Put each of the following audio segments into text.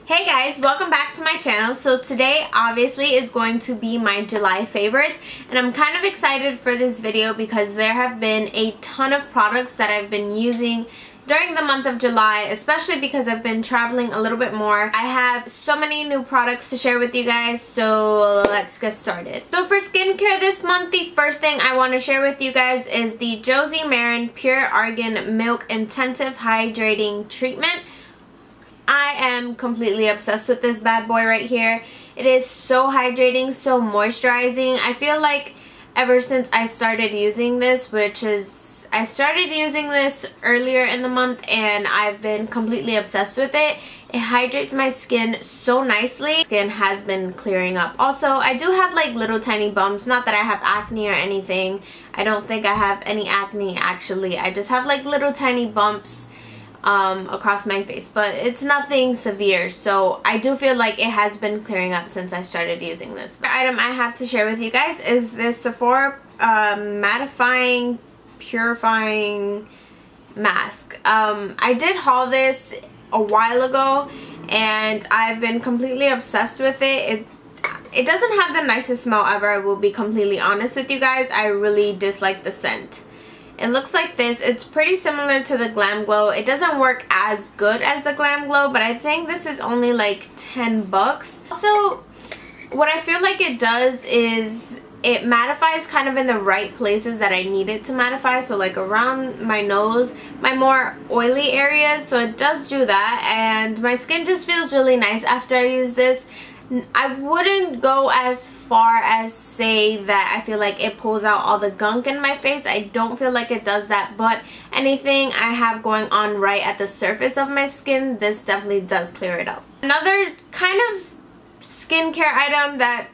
Hey guys, welcome back to my channel. So today obviously is going to be my July favorites, and I'm kind of excited for this video because there have been a ton of products that I've been using during the month of July, especially because I've been traveling a little bit more. I have so many new products to share with you guys, so let's get started. So for skincare this month, the first thing I want to share with you guys is the Josie Maran Pure Argan Milk Intensive Hydrating Treatment. I am completely obsessed with this bad boy right here. It is so hydrating, so moisturizing. I feel like ever since I started using this, I started using this earlier in the month, and I've been completely obsessed with it. It hydrates my skin so nicely. Skin has been clearing up. Also, I do have like little tiny bumps. Not that I have acne or anything. I don't think I have any acne actually. I just have like little tiny bumps across my face, but it's nothing severe, so I do feel like it has been clearing up since I started using this. The item I have to share with you guys is this Sephora Matifying Purifying mask. I did haul this a while ago and I've been completely obsessed with it. It doesn't have the nicest smell ever, I will be completely honest with you guys. I really dislike the scent. It looks like this. It's pretty similar to the Glam Glow. It doesn't work as good as the Glam Glow, but I think this is only like 10 bucks. Also, what I feel like it does is it mattifies kind of in the right places that I need it to mattify. So like around my nose, my more oily areas. So it does do that, and my skin just feels really nice after I use this. I wouldn't go as far as say that I feel like it pulls out all the gunk in my face. I don't feel like it does that, but anything I have going on right at the surface of my skin, this definitely does clear it up. Another kind of skincare item that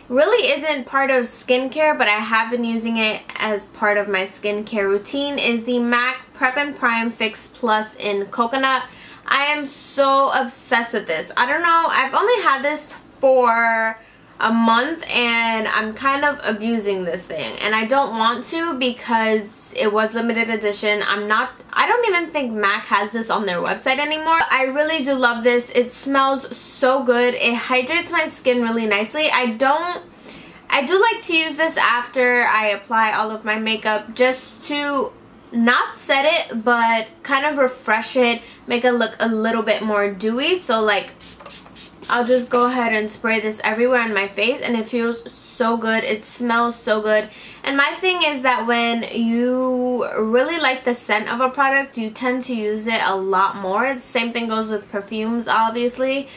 really isn't part of skincare, but I have been using it as part of my skincare routine, is the MAC Prep and Prime Fix Plus in Coconut. I am so obsessed with this. I don't know, I've only had this for a month and I'm kind of abusing this thing, and I don't want to because it was limited edition. I don't even think MAC has this on their website anymore. I really do love this. It smells so good. It hydrates my skin really nicely. I do like to use this after I apply all of my makeup, just to not set it but kind of refresh it, make it look a little bit more dewy. So like I'll just go ahead and spray this everywhere on my face, and it feels so good. It smells so good. And my thing is that when you really like the scent of a product, you tend to use it a lot more. The same thing goes with perfumes obviously,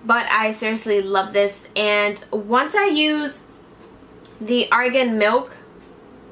but I seriously love this. And once I use the Argan Milk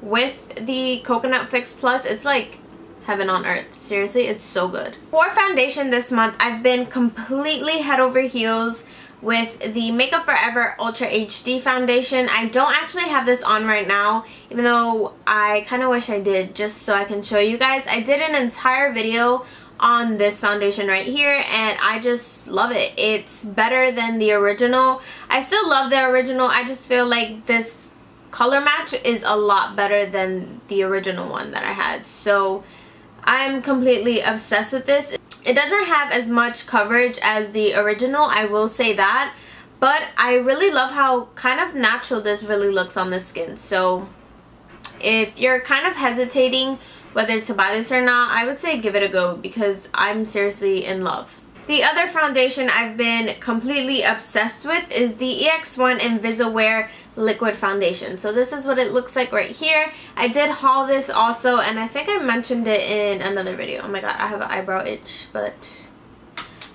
with the Coconut Fix Plus, it's like heaven on earth. Seriously, it's so good. For foundation this month, I've been completely head over heels with the Makeup Forever Ultra HD foundation. I don't actually have this on right now, even though I kind of wish I did, just so I can show you guys. I did an entire video on this foundation right here and I just love it. It's better than the original. I still love the original. I just feel like this color match is a lot better than the original one that I had. So I'm completely obsessed with this. It doesn't have as much coverage as the original, I will say that, but I really love how kind of natural this really looks on the skin. So if you're kind of hesitating whether to buy this or not, I would say give it a go because I'm seriously in love. The other foundation I've been completely obsessed with is the EX1 Invisawear Liquid Foundation. So this is what it looks like right here. I did haul this also, and I think I mentioned it in another video. Oh my god, I have an eyebrow itch, but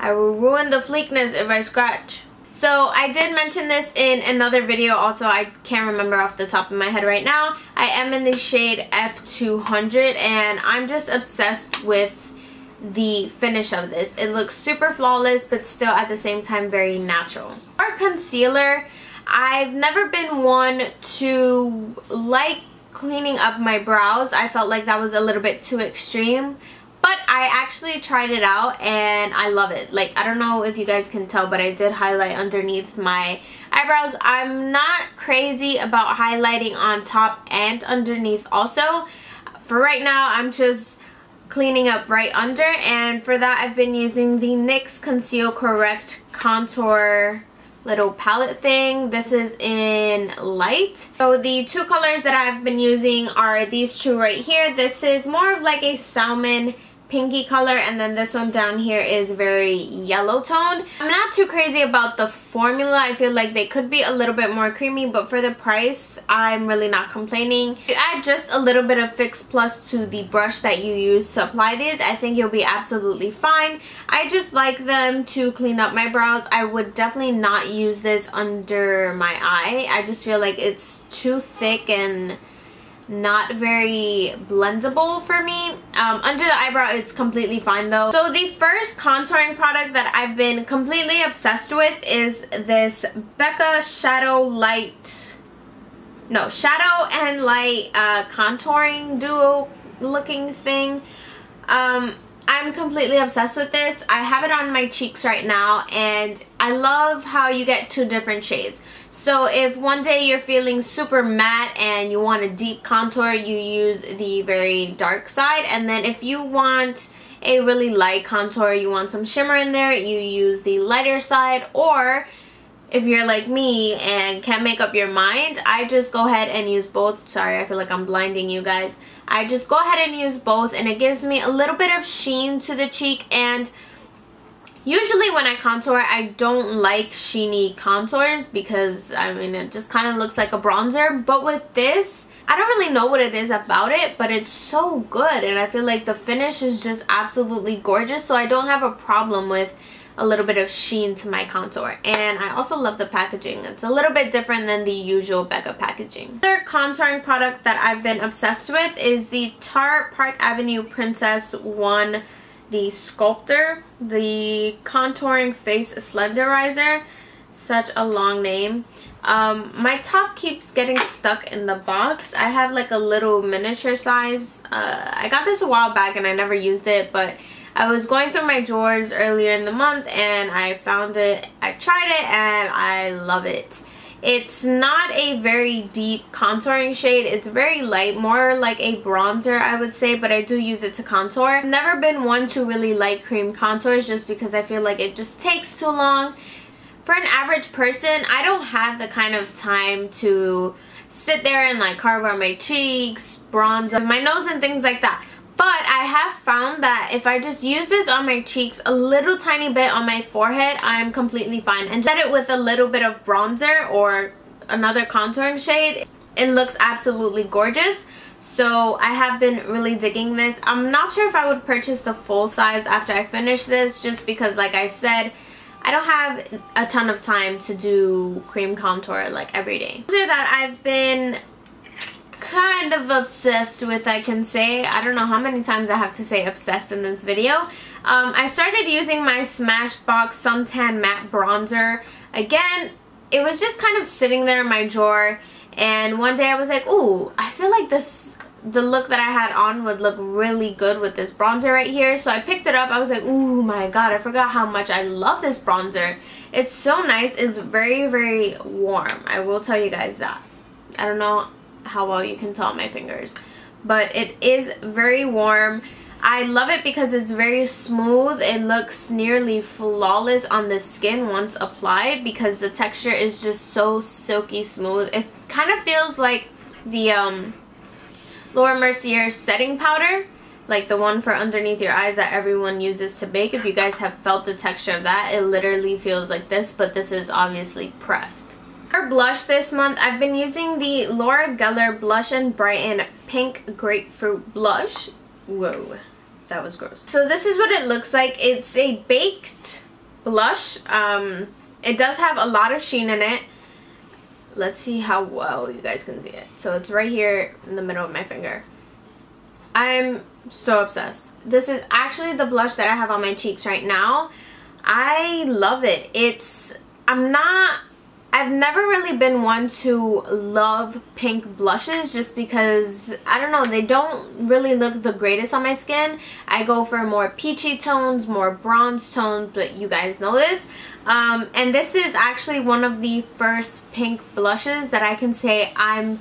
I will ruin the fleekness if I scratch. So I did mention this in another video also. I can't remember off the top of my head right now. I am in the shade F200 and I'm just obsessed with the finish of this. It looks super flawless but still at the same time very natural. For concealer, I've never been one to like cleaning up my brows. I felt like that was a little bit too extreme, but I actually tried it out and I love it. Like, I don't know if you guys can tell, but I did highlight underneath my eyebrows. I'm not crazy about highlighting on top and underneath also. For right now, I'm just cleaning up right under, and for that I've been using the NYX Conceal Correct Contour little palette thing. This is in light. So the two colors that I've been using are these two right here. This is more of like a salmon pinky color, and then this one down here is very yellow toned. I'm not too crazy about the formula. I feel like they could be a little bit more creamy, but for the price I'm really not complaining. If you add just a little bit of Fix Plus to the brush that you use to apply these, I think you'll be absolutely fine. I just like them to clean up my brows. I would definitely not use this under my eye. I just feel like it's too thick and not very blendable for me. Under the eyebrow it's completely fine though. So the first contouring product that I've been completely obsessed with is this Becca Shadow and Light contouring duo looking thing. I'm completely obsessed with this. I have it on my cheeks right now, and I love how you get two different shades. So if one day you're feeling super matte and you want a deep contour, you use the very dark side. And then if you want a really light contour, you want some shimmer in there, you use the lighter side. Or if you're like me and can't make up your mind, I just go ahead and use both. Sorry, I feel like I'm blinding you guys. I just go ahead and use both, and it gives me a little bit of sheen to the cheek. And usually when I contour, I don't like sheeny contours because, I mean, it just kind of looks like a bronzer. But with this, I don't really know what it is about it, but it's so good, and I feel like the finish is just absolutely gorgeous. So I don't have a problem with a little bit of sheen to my contour. And I also love the packaging. It's a little bit different than the usual Becca packaging. Another contouring product that I've been obsessed with is the Tarte Park Avenue Princess 1, the Sculptor, the contouring face slenderizer. Such a long name. My top keeps getting stuck in the box. I have like a little miniature size. I got this a while back and I never used it, but I was going through my drawers earlier in the month and I found it. I tried it and I love it. It's not a very deep contouring shade. It's very light, more like a bronzer I would say, but I do use it to contour. I've never been one to really like cream contours just because I feel like it just takes too long. For an average person, I don't have the kind of time to sit there and like carve on my cheeks, bronze my nose and things like that. But I have found that if I just use this on my cheeks, a little tiny bit on my forehead, I'm completely fine. And set it with a little bit of bronzer or another contouring shade, it looks absolutely gorgeous. So I have been really digging this. I'm not sure if I would purchase the full size after I finish this, just because like I said, I don't have a ton of time to do cream contour like every day. That I've been kind of obsessed with, I can say. I don't know how many times I have to say obsessed in this video. I started using my Smashbox Suntan Matte Bronzer. Again, it was just kind of sitting there in my drawer, and one day I was like, ooh, I feel like the look that I had on would look really good with this bronzer right here. So I picked it up. I was like, ooh my god, I forgot how much I love this bronzer. It's so nice. It's very, very warm. I will tell you guys that. I don't know how well you can tell on my fingers, but it is very warm. I love it because it's very smooth. It looks nearly flawless on the skin once applied because the texture is just so silky smooth. It kind of feels like the Laura Mercier setting powder, like the one for underneath your eyes that everyone uses to bake. If you guys have felt the texture of that, it literally feels like this, but this is obviously pressed. For blush this month, I've been using the Laura Geller Blush-n-Brighten Pink Grapefruit Blush. Whoa, that was gross. So this is what it looks like. It's a baked blush. It does have a lot of sheen in it. Let's see how well you guys can see it. So it's right here in the middle of my finger. I'm so obsessed. This is actually the blush that I have on my cheeks right now. I love it. I've never really been one to love pink blushes just because, I don't know, they don't really look the greatest on my skin. I go for more peachy tones, more bronze tones, but you guys know this. And this is actually one of the first pink blushes that I can say I'm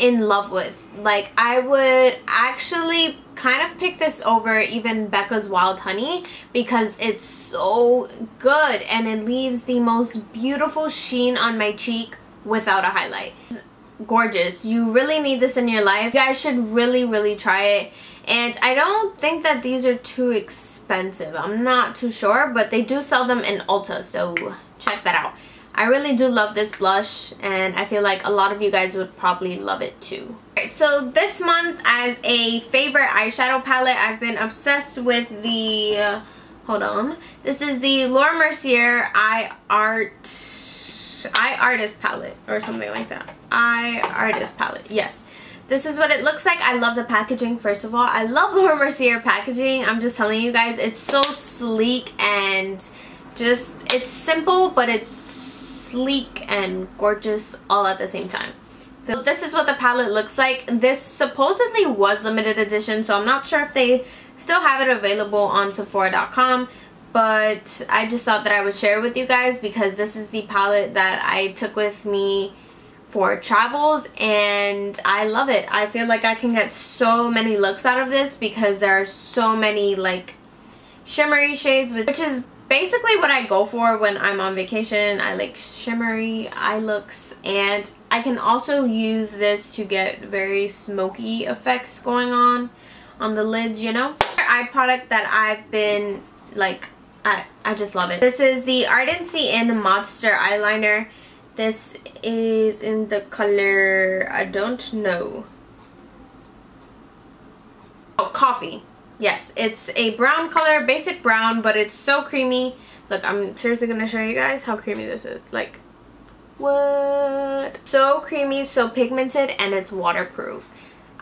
in love with. Like, I would actually kind of pick this over even Becca's Wild Honey because it's so good and it leaves the most beautiful sheen on my cheek without a highlight. It's gorgeous. You really need this in your life. You guys should really try it. And I don't think that these are too expensive. I'm not too sure, but they do sell them in Ulta, so check that out. I really do love this blush, and I feel like a lot of you guys would probably love it too. Alright, so this month as a favorite eyeshadow palette, I've been obsessed with the, hold on. This is the Laura Mercier Eye Artist palette or something like that. Eye Artist palette, yes. This is what it looks like. I love the packaging, first of all. I love Laura Mercier packaging. I'm just telling you guys, it's so sleek and just, it's simple, but it's sleek and gorgeous all at the same time. So this is what the palette looks like. This supposedly was limited edition, so I'm not sure if they still have it available on Sephora.com, but I just thought that I would share it with you guys because this is the palette that I took with me for travels, and I love it. I feel like I can get so many looks out of this because there are so many like shimmery shades, which is basically what I go for when I'm on vacation. I like shimmery eye looks, and I can also use this to get very smoky effects going on the lids, you know. Eye product that I've been like, I just love it. This is the Ardency in Modster eyeliner. This is in the color, I don't know. Oh, coffee. Yes, it's a brown color, basic brown, but it's so creamy. Look, I'm seriously gonna show you guys how creamy this is. Like, what? So creamy, so pigmented, and it's waterproof.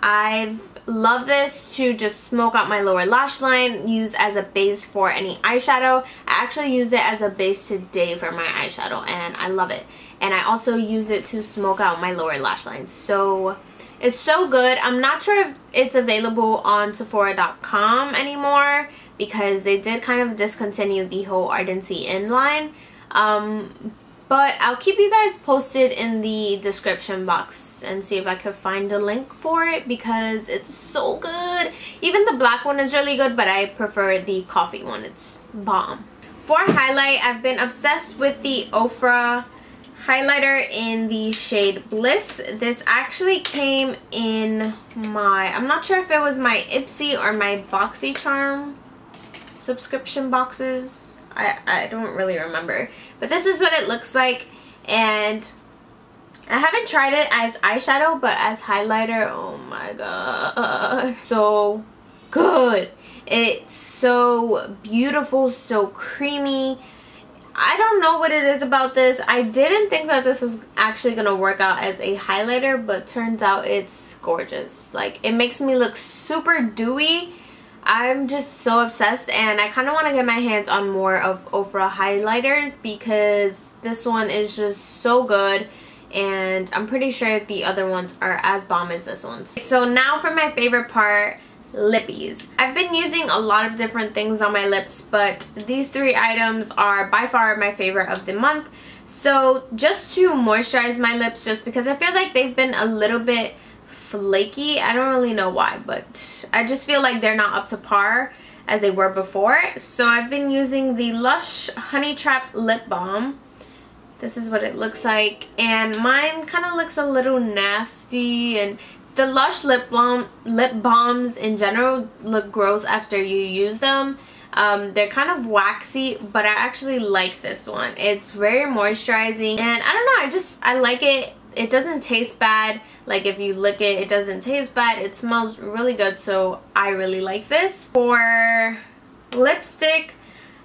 I've loved this to just smoke out my lower lash line, use as a base for any eyeshadow. I actually used it as a base today for my eyeshadow, and I love it. And I also use it to smoke out my lower lash line. So it's so good. I'm not sure if it's available on Sephora.com anymore because they did kind of discontinue the whole Ardency in line. But I'll keep you guys posted in the description box and see if I could find a link for it because it's so good. Even the black one is really good, but I prefer the coffee one. It's bomb. For highlight, I've been obsessed with the Ora highlighter in the shade Bliss. This actually came in my, I'm not sure if it was my Ipsy or my BoxyCharm subscription boxes. I don't really remember, but this is what it looks like, and I haven't tried it as eyeshadow, but as highlighter, oh my god, so good. It's so beautiful, so creamy. I don't know what it is about this. I didn't think that this was actually gonna work out as a highlighter, but turns out it's gorgeous. Like, it makes me look super dewy. I'm just so obsessed, and I kind of want to get my hands on more of Ora highlighters because this one is just so good, and I'm pretty sure the other ones are as bomb as this one. So now for my favorite part, lippies. I've been using a lot of different things on my lips, but these three items are by far my favorite of the month. So just to moisturize my lips, just because I feel like they've been a little bit flaky. I don't really know why, but I just feel like they're not up to par as they were before. So I've been using the Lush Honey Trap Lip Balm. This is what it looks like, and mine kind of looks a little nasty, and the Lush lip balms in general look gross after you use them. They're kind of waxy, but I actually like this one. It's very moisturizing, and I don't know, I like it. It doesn't taste bad. Like, if you lick it, it doesn't taste bad. It smells really good, so I really like this. For lipstick,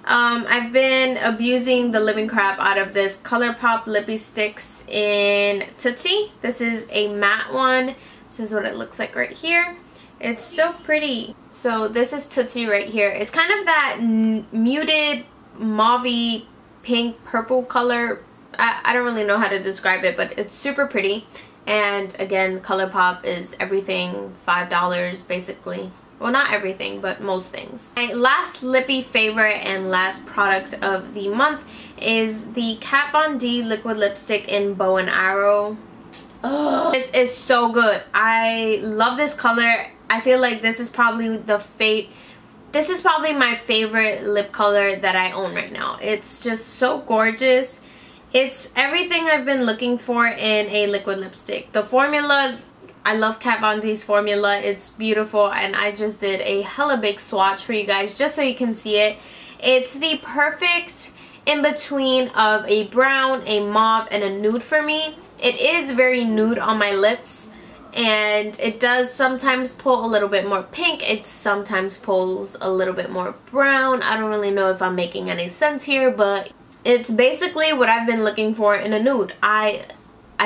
I've been abusing the living crap out of this Colourpop Lippie Stix in Tootsi. This is a matte one. This is what it looks like right here. It's so pretty. So this is Tootsi right here. It's kind of that muted mauve-y pink purple color. I don't really know how to describe it, but it's super pretty. And again, Colourpop is everything $5 basically. Well, not everything, but most things. My last Lippie favorite and last product of the month is the Kat Von D liquid lipstick in Bow and Arrow. This is so good. I love this color. I feel like this is probably my favorite lip color that I own right now. It's just so gorgeous. It's everything I've been looking for in a liquid lipstick. The formula, I love Kat Von D's formula. It's beautiful, and I just did a hella big swatch for you guys just so you can see it. It's the perfect in between of a brown, a mauve, and a nude for me. It is very nude on my lips, and it does sometimes pull a little bit more pink. It sometimes pulls a little bit more brown. I don't really know if I'm making any sense here, but it's basically what I've been looking for in a nude. I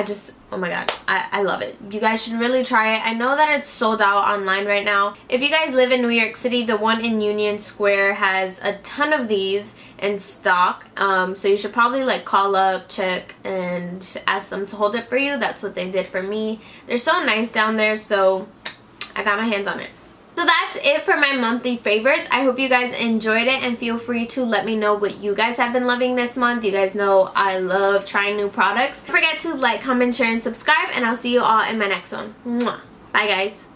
just, oh my god, I love it. You guys should really try it. I know that it's sold out online right now. If you guys live in New York City, the one in Union Square has a ton of these in stock. So you should probably like call up, check, and ask them to hold it for you. That's what they did for me. They're so nice down there, so I got my hands on it. So that's it for my monthly favorites. I hope you guys enjoyed it, and feel free to let me know what you guys have been loving this month. You guys know I love trying new products. Don't forget to like, comment, share, and subscribe, and I'll see you all in my next one. Mwah. Bye guys.